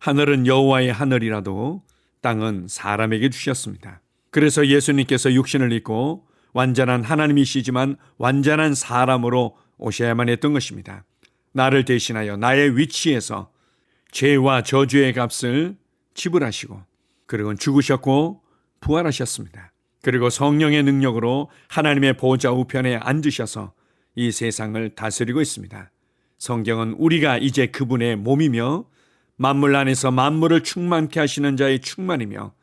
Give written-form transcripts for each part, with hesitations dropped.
하늘은 여호와의 하늘이라도 땅은 사람에게 주셨습니다. 그래서 예수님께서 육신을 입고 완전한 하나님이시지만 완전한 사람으로 오셔야만 했던 것입니다. 나를 대신하여 나의 위치에서 죄와 저주의 값을 지불하시고 그리고 죽으셨고 부활하셨습니다. 그리고 성령의 능력으로 하나님의 보좌 우편에 앉으셔서 이 세상을 다스리고 있습니다. 성경은 우리가 이제 그분의 몸이며 만물 안에서 만물을 충만케 하시는 자의 충만이며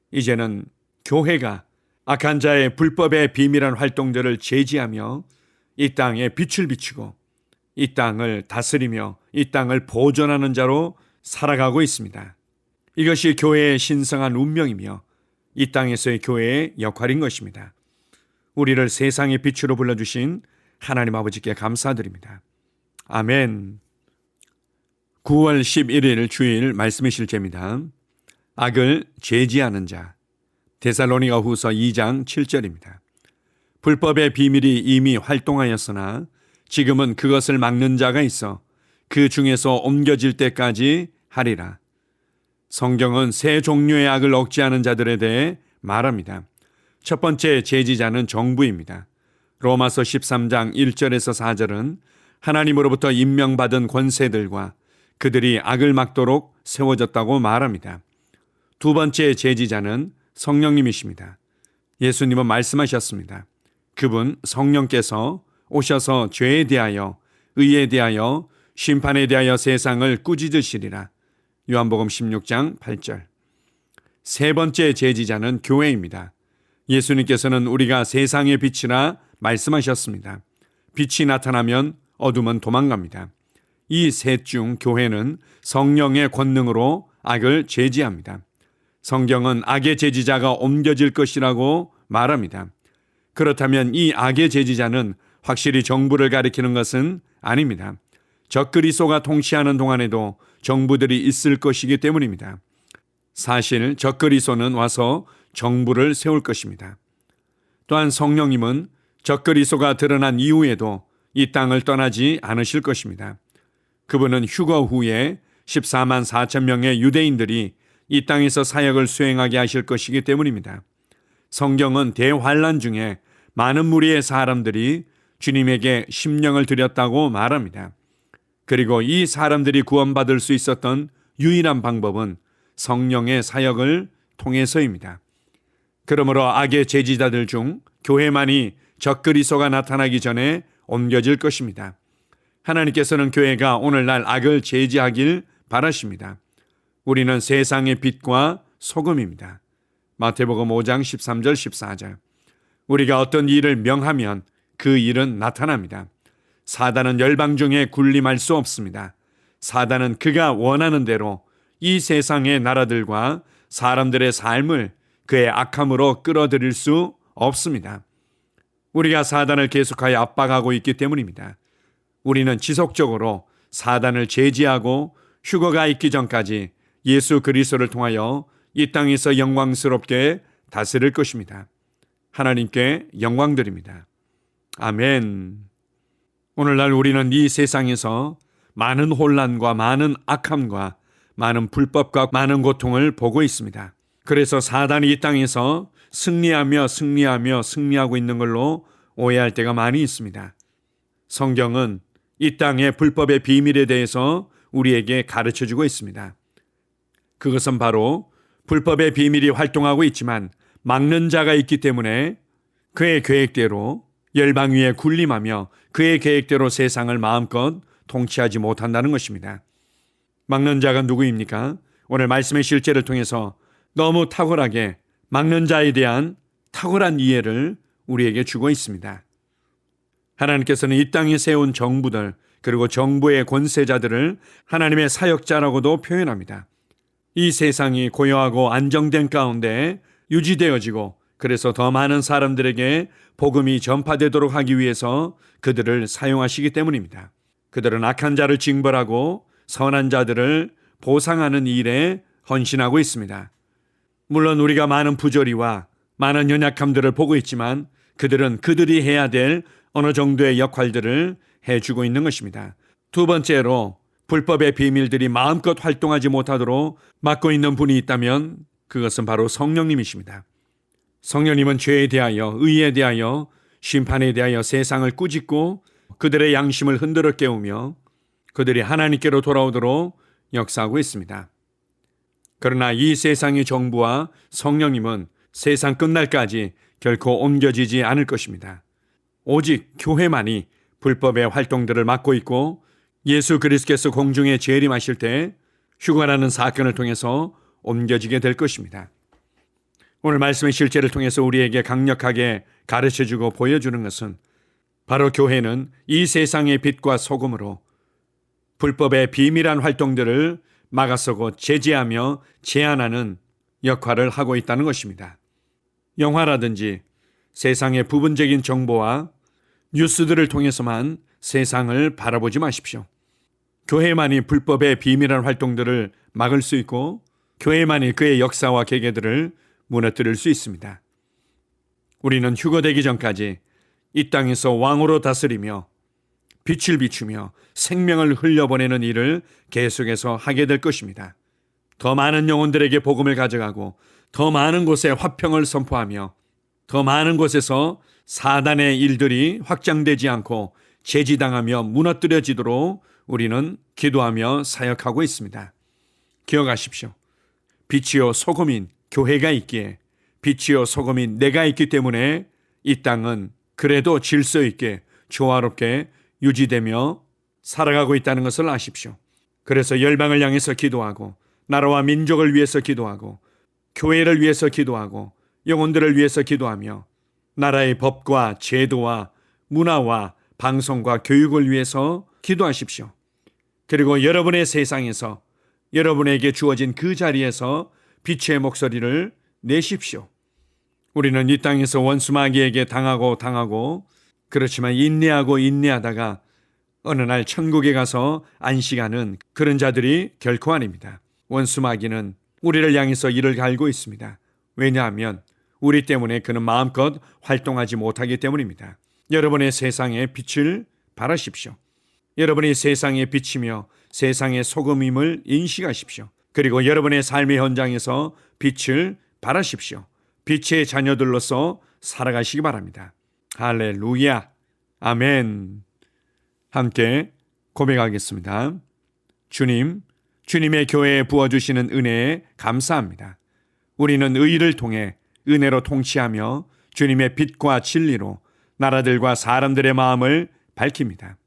이제는 교회가 악한 자의 불법의 비밀한 활동들을 제지하며 이 땅에 빛을 비추고 이 땅을 다스리며 이 땅을 보존하는 자로 살아가고 있습니다. 이것이 교회의 신성한 운명이며 이 땅에서의 교회의 역할인 것입니다. 우리를 세상의 빛으로 불러주신 하나님 아버지께 감사드립니다. 아멘. 9월 11일 주일 말씀의 실제입니다. 악을 제지하는 자. 데살로니가 후서 2장 7절입니다. 불법의 비밀이 이미 활동하였으나 지금은 그것을 막는 자가 있어 그 중에서 옮겨질 때까지 하리라. 성경은 세 종류의 악을 억제하는 자들에 대해 말합니다. 첫 번째 제지자는 정부입니다. 로마서 13장 1절에서 4절은 하나님으로부터 임명받은 권세들과 그들이 악을 막도록 세워졌다고 말합니다. 두 번째 제지자는 성령님이십니다. 예수님은 말씀하셨습니다. 그분 성령께서 오셔서 죄에 대하여 의에 대하여 심판에 대하여 세상을 꾸짖으시리라. 요한복음 16장 8절. 세 번째 제지자는 교회입니다. 예수님께서는 우리가 세상의 빛이라 말씀하셨습니다. 빛이 나타나면 어둠은 도망갑니다. 이 셋 중 교회는 성령의 권능으로 악을 제지합니다. 성경은 악의 제지자가 옮겨질 것이라고 말합니다. 그렇다면 이 악의 제지자는 확실히 정부를 가리키는 것은 아닙니다. 적그리스도가 통치하는 동안에도 정부들이 있을 것이기 때문입니다. 사실 적그리스도는 와서 정부를 세울 것입니다. 또한 성령님은 적그리스도가 드러난 이후에도 이 땅을 떠나지 않으실 것입니다. 그분은 휴거 후에 14만 4천 명의 유대인들이 이 땅에서 사역을 수행하게 하실 것이기 때문입니다. 성경은 대환란 중에 많은 무리의 사람들이 주님에게 심령을 드렸다고 말합니다. 그리고 이 사람들이 구원받을 수 있었던 유일한 방법은 성령의 사역을 통해서입니다. 그러므로 악의 제지자들 중 교회만이 적그리스도가 나타나기 전에 옮겨질 것입니다. 하나님께서는 교회가 오늘날 악을 제지하길 바라십니다. 우리는 세상의 빛과 소금입니다. 마태복음 5장 13절 14절. 우리가 어떤 일을 명하면 그 일은 나타납니다. 사단은 열방 중에 군림할 수 없습니다. 사단은 그가 원하는 대로 이 세상의 나라들과 사람들의 삶을 그의 악함으로 끌어들일 수 없습니다. 우리가 사단을 계속하여 압박하고 있기 때문입니다. 우리는 지속적으로 사단을 제지하고 휴거가 있기 전까지 예수 그리스도를 통하여 이 땅에서 영광스럽게 다스릴 것입니다. 하나님께 영광드립니다. 아멘. 오늘날 우리는 이 세상에서 많은 혼란과 많은 악함과 많은 불법과 많은 고통을 보고 있습니다. 그래서 사단이 이 땅에서 승리하고 있는 걸로 오해할 때가 많이 있습니다. 성경은 이 땅의 불법의 비밀에 대해서 우리에게 가르쳐주고 있습니다. 그것은 바로 불법의 비밀이 활동하고 있지만 막는 자가 있기 때문에 그의 계획대로 열방 위에 군림하며 그의 계획대로 세상을 마음껏 통치하지 못한다는 것입니다. 막는 자가 누구입니까? 오늘 말씀의 실제를 통해서 너무 탁월하게 막는 자에 대한 탁월한 이해를 우리에게 주고 있습니다. 하나님께서는 이 땅에 세운 정부들 그리고 정부의 권세자들을 하나님의 사역자라고도 표현합니다. 이 세상이 고요하고 안정된 가운데 유지되어지고 그래서 더 많은 사람들에게 복음이 전파되도록 하기 위해서 그들을 사용하시기 때문입니다. 그들은 악한 자를 징벌하고 선한 자들을 보상하는 일에 헌신하고 있습니다. 물론 우리가 많은 부조리와 많은 연약함들을 보고 있지만 그들은 그들이 해야 될 어느 정도의 역할들을 해주고 있는 것입니다. 두 번째로 불법의 비밀들이 마음껏 활동하지 못하도록 막고 있는 분이 있다면 그것은 바로 성령님이십니다. 성령님은 죄에 대하여, 의에 대하여, 심판에 대하여 세상을 꾸짖고 그들의 양심을 흔들어 깨우며 그들이 하나님께로 돌아오도록 역사하고 있습니다. 그러나 이 세상의 정부와 성령님은 세상 끝날까지 결코 옮겨지지 않을 것입니다. 오직 교회만이 불법의 활동들을 막고 있고 예수 그리스도께서 공중에 재림하실 때 휴거라는 사건을 통해서 옮겨지게 될 것입니다. 오늘 말씀의 실제를 통해서 우리에게 강력하게 가르쳐주고 보여주는 것은 바로 교회는 이 세상의 빛과 소금으로 불법의 비밀한 활동들을 막아서고 제재하며 제한하는 역할을 하고 있다는 것입니다. 영화라든지 세상의 부분적인 정보와 뉴스들을 통해서만 세상을 바라보지 마십시오. 교회만이 불법의 비밀한 활동들을 막을 수 있고 교회만이 그의 역사와 계계들을 무너뜨릴 수 있습니다. 우리는 휴거되기 전까지 이 땅에서 왕으로 다스리며 빛을 비추며 생명을 흘려보내는 일을 계속해서 하게 될 것입니다. 더 많은 영혼들에게 복음을 가져가고 더 많은 곳에 화평을 선포하며 더 많은 곳에서 사단의 일들이 확장되지 않고 제지당하며 무너뜨려지도록 우리는 기도하며 사역하고 있습니다. 기억하십시오. 빛이요 소금인 교회가 있기에 빛이요 소금인 내가 있기 때문에 이 땅은 그래도 질서 있게 조화롭게 유지되며 살아가고 있다는 것을 아십시오. 그래서 열방을 향해서 기도하고 나라와 민족을 위해서 기도하고 교회를 위해서 기도하고 영혼들을 위해서 기도하며 나라의 법과 제도와 문화와 방송과 교육을 위해서 기도하십시오. 그리고 여러분의 세상에서 여러분에게 주어진 그 자리에서 빛의 목소리를 내십시오. 우리는 이 땅에서 원수마귀에게 당하고 그렇지만 인내하다가 어느 날 천국에 가서 안식하는 그런 자들이 결코 아닙니다. 원수마귀는 우리를 향해서 이를 갈고 있습니다. 왜냐하면 우리 때문에 그는 마음껏 활동하지 못하기 때문입니다. 여러분의 세상에 빛을 발하십시오. 여러분이 세상에 빛이며 세상의 소금임을 인식하십시오. 그리고 여러분의 삶의 현장에서 빛을 발하십시오. 빛의 자녀들로서 살아가시기 바랍니다. 할렐루야. 아멘. 함께 고백하겠습니다. 주님, 주님의 교회에 부어주시는 은혜에 감사합니다. 우리는 의를 통해 은혜로 통치하며 주님의 빛과 진리로 나라들과 사람들의 마음을 밝힙니다.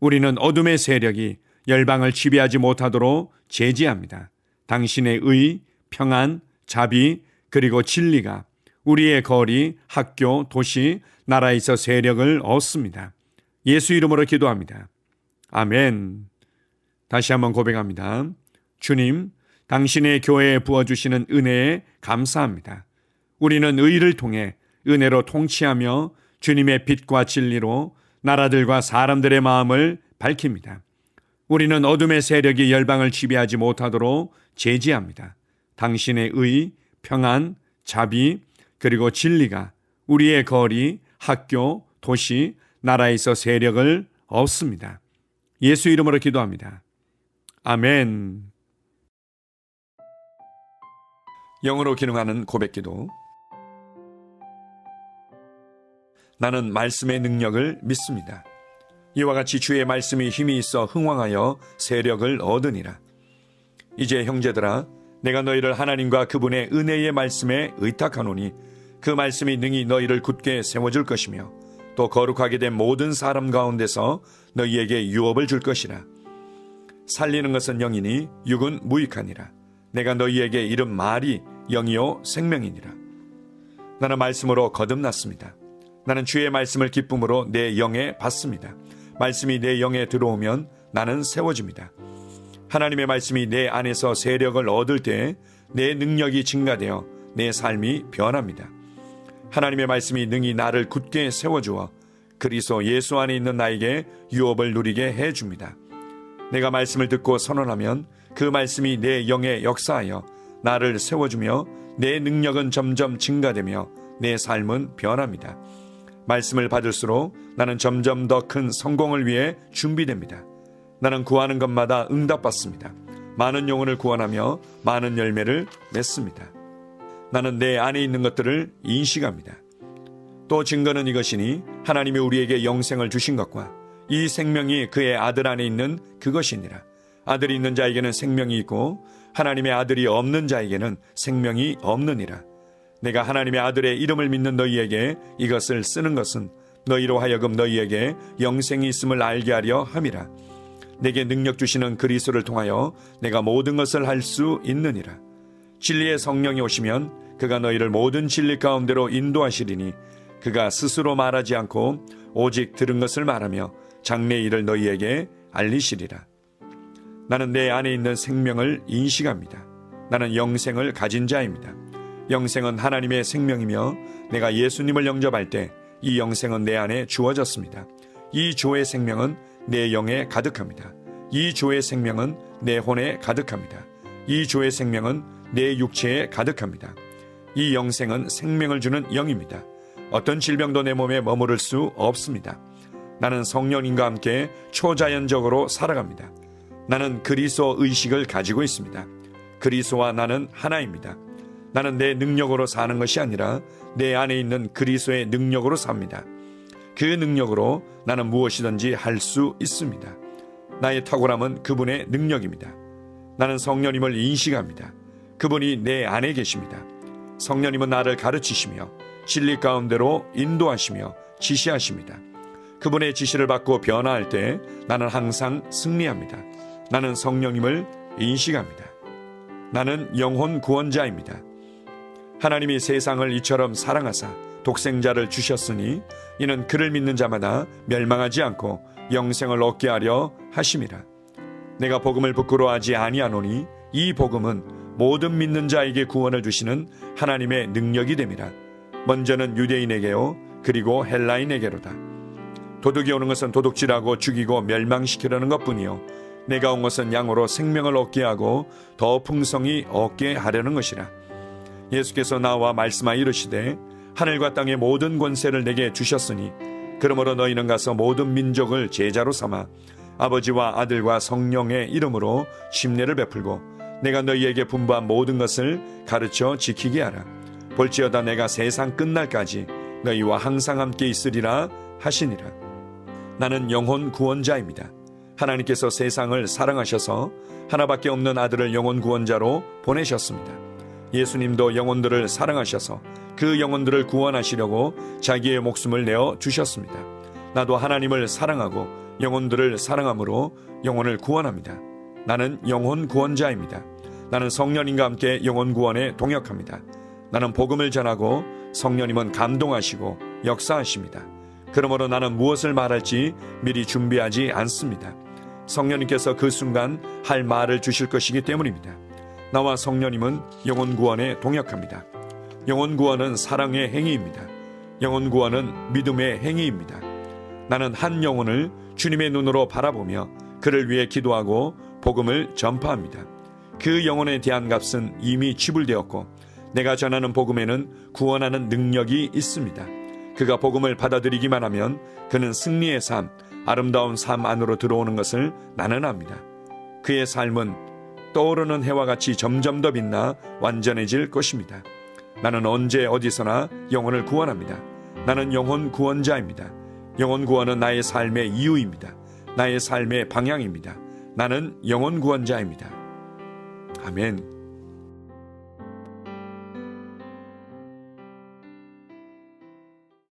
우리는 어둠의 세력이 열방을 지배하지 못하도록 제지합니다. 당신의 의, 평안, 자비, 그리고 진리가 우리의 거리, 학교, 도시, 나라에서 세력을 얻습니다. 예수 이름으로 기도합니다. 아멘. 다시 한번 고백합니다. 주님, 당신의 교회에 부어주시는 은혜에 감사합니다. 우리는 의를 통해 은혜로 통치하며 주님의 빛과 진리로 나라들과 사람들의 마음을 밝힙니다. 우리는 어둠의 세력이 열방을 지배하지 못하도록 제지합니다. 당신의 의, 평안, 자비, 그리고 진리가 우리의 거리, 학교, 도시, 나라에서 세력을 얻습니다. 예수 이름으로 기도합니다. 아멘. 영으로 기능하는 고백기도. 나는 말씀의 능력을 믿습니다. 이와 같이 주의 말씀이 힘이 있어 흥왕하여 세력을 얻으니라. 이제 형제들아, 내가 너희를 하나님과 그분의 은혜의 말씀에 의탁하노니 그 말씀이 능히 너희를 굳게 세워줄 것이며 또 거룩하게 된 모든 사람 가운데서 너희에게 유업을 줄 것이라. 살리는 것은 영이니 육은 무익하니라. 내가 너희에게 이른 말이 영이요 생명이니라. 나는 말씀으로 거듭났습니다. 나는 주의 말씀을 기쁨으로 내 영에 받습니다. 말씀이 내 영에 들어오면 나는 세워집니다. 하나님의 말씀이 내 안에서 세력을 얻을 때 내 능력이 증가되어 내 삶이 변합니다. 하나님의 말씀이 능히 나를 굳게 세워주어 그리스도 예수 안에 있는 나에게 유업을 누리게 해줍니다. 내가 말씀을 듣고 선언하면 그 말씀이 내 영에 역사하여 나를 세워주며 내 능력은 점점 증가되며 내 삶은 변합니다. 말씀을 받을수록 나는 점점 더 큰 성공을 위해 준비됩니다. 나는 구하는 것마다 응답받습니다. 많은 영혼을 구원하며 많은 열매를 맺습니다. 나는 내 안에 있는 것들을 인식합니다. 또 증거는 이것이니 하나님이 우리에게 영생을 주신 것과 이 생명이 그의 아들 안에 있는 그것이니라. 아들이 있는 자에게는 생명이 있고 하나님의 아들이 없는 자에게는 생명이 없느니라. 내가 하나님의 아들의 이름을 믿는 너희에게 이것을 쓰는 것은 너희로 하여금 너희에게 영생이 있음을 알게 하려 함이라. 내게 능력 주시는 그리스도를 통하여 내가 모든 것을 할 수 있느니라. 진리의 성령이 오시면 그가 너희를 모든 진리 가운데로 인도하시리니 그가 스스로 말하지 않고 오직 들은 것을 말하며 장래의 일을 너희에게 알리시리라. 나는 내 안에 있는 생명을 인식합니다. 나는 영생을 가진 자입니다. 영생은 하나님의 생명이며 내가 예수님을 영접할 때 이 영생은 내 안에 주어졌습니다. 이 주의 생명은 내 영에 가득합니다. 이 주의 생명은 내 혼에 가득합니다. 이 주의 생명은 내 육체에 가득합니다. 이 영생은 생명을 주는 영입니다. 어떤 질병도 내 몸에 머무를 수 없습니다. 나는 성령님과 함께 초자연적으로 살아갑니다. 나는 그리스도 의식을 가지고 있습니다. 그리스도와 나는 하나입니다. 나는 내 능력으로 사는 것이 아니라 내 안에 있는 그리스도의 능력으로 삽니다. 그 능력으로 나는 무엇이든지 할 수 있습니다. 나의 탁월함은 그분의 능력입니다. 나는 성령님을 인식합니다. 그분이 내 안에 계십니다. 성령님은 나를 가르치시며 진리 가운데로 인도하시며 지시하십니다. 그분의 지시를 받고 변화할 때 나는 항상 승리합니다. 나는 성령님을 인식합니다. 나는 영혼 구원자입니다. 하나님이 세상을 이처럼 사랑하사 독생자를 주셨으니 이는 그를 믿는 자마다 멸망하지 않고 영생을 얻게 하려 하심이라. 내가 복음을 부끄러워하지 아니하노니 이 복음은 모든 믿는 자에게 구원을 주시는 하나님의 능력이 됨이라. 먼저는 유대인에게요 그리고 헬라인에게로다. 도둑이 오는 것은 도둑질하고 죽이고 멸망시키려는 것뿐이요 내가 온 것은 양으로 생명을 얻게 하고 더 풍성히 얻게 하려는 것이라. 예수께서 나와 말씀하여 이르시되 하늘과 땅의 모든 권세를 내게 주셨으니 그러므로 너희는 가서 모든 민족을 제자로 삼아 아버지와 아들과 성령의 이름으로 침례를 베풀고 내가 너희에게 분부한 모든 것을 가르쳐 지키게 하라. 볼지어다 내가 세상 끝날까지 너희와 항상 함께 있으리라 하시니라. 나는 영혼 구원자입니다. 하나님께서 세상을 사랑하셔서 하나밖에 없는 아들을 영혼 구원자로 보내셨습니다. 예수님도 영혼들을 사랑하셔서 그 영혼들을 구원하시려고 자기의 목숨을 내어 주셨습니다. 나도 하나님을 사랑하고 영혼들을 사랑함으로 영혼을 구원합니다. 나는 영혼 구원자입니다. 나는 성령님과 함께 영혼 구원에 동역합니다. 나는 복음을 전하고 성령님은 감동하시고 역사하십니다. 그러므로 나는 무엇을 말할지 미리 준비하지 않습니다. 성령님께서 그 순간 할 말을 주실 것이기 때문입니다. 나와 성령님은 영혼 구원에 동역합니다. 영혼 구원은 사랑의 행위입니다. 영혼 구원은 믿음의 행위입니다. 나는 한 영혼을 주님의 눈으로 바라보며 그를 위해 기도하고 복음을 전파합니다. 그 영혼에 대한 값은 이미 지불되었고 내가 전하는 복음에는 구원하는 능력이 있습니다. 그가 복음을 받아들이기만 하면 그는 승리의 삶, 아름다운 삶 안으로 들어오는 것을 나는 압니다. 그의 삶은 떠오르는 해와 같이 점점 더 빛나 완전해질 것입니다. 나는 언제 어디서나 영혼을 구원합니다. 나는 영혼 구원자입니다. 영혼 구원은 나의 삶의 이유입니다. 나의 삶의 방향입니다. 나는 영혼 구원자입니다. 아멘.